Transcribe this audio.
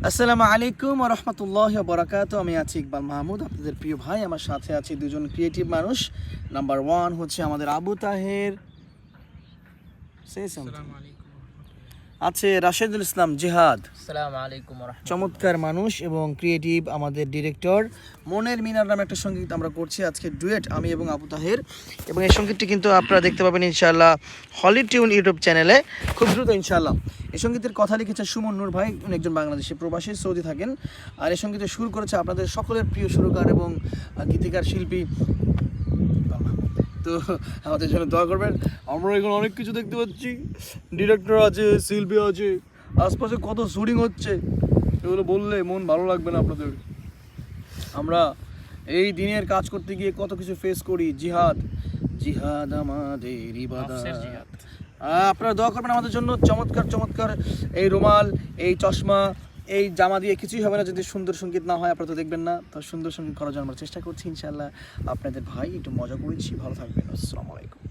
আসসালামু আলাইকুম ওয়া রাহমাতুল্লাহি ওয়া বারাকাতুহু। আমি আছি ইকবাল মাহমুদ, আপনাদের প্রিয় ভাই। আমার সাথে আছে দুজন ক্রিয়েটিভ মানুষ। নাম্বার 1 হচ্ছে আমাদের আবু তাহের, আছে রাশেদুল ইসলাম জিহাদ, আসসালামু আলাইকুম ওয়া রাহমাতুল্লাহ। চমৎকার মানুষ এবং ক্রিয়েটিভ আমাদের ডিরেক্টর মনের মিনার নামে একটা সঙ্গীত আমরা করছি আজকে, ডুয়েট আমি এবং আবু তাহের। এবং এই সঙ্গীতটি কিন্তু আপনারা দেখতে পাবেন ইনশাআল্লাহ হলি টিউন ইউটিউব চ্যানেলে খুব দ্রুত ইনশাআল্লাহ। এই সঙ্গীতের কথা লিখেছে সুমন নূর ভাই, উনি একজন বাংলাদেশি প্রবাসী, সৌদি থাকেন। আর এই সঙ্গীতের সুর করেছে আপনাদের সকলের প্রিয় সুরকার এবং গীতিকার শিল্পী। তো আমাদের জন্য দোয়া করবেন। আমরা এখানে অনেক কিছু দেখতে পাচ্ছি, ডিরেক্টর আছে, শিল্পী আছে, আশপাশে কত শুটিং হচ্ছে, এগুলো বললে মন ভালো লাগবে না আপনাদের। আমরা এই দিনের কাজ করতে গিয়ে কত কিছু ফেস করি। জিহাদ জিহাদ আমাদের ইবাদত। আপনারা দোয়া করবেন আমাদের জন্য। চমৎকার চমৎকার এই রুমাল, এই চশমা, এই জামা দিয়ে কিছুই হবে না যদি সুন্দর সঙ্গীত না হয়। আপনারা তো দেখবেন না, তো সুন্দর সঙ্গীত করার জন্য আমরা চেষ্টা করছি ইনশাআল্লাহ। আপনাদের ভাই একটু মজা করেছি, ভালো থাকবেন। আসসালামু আলাইকুম।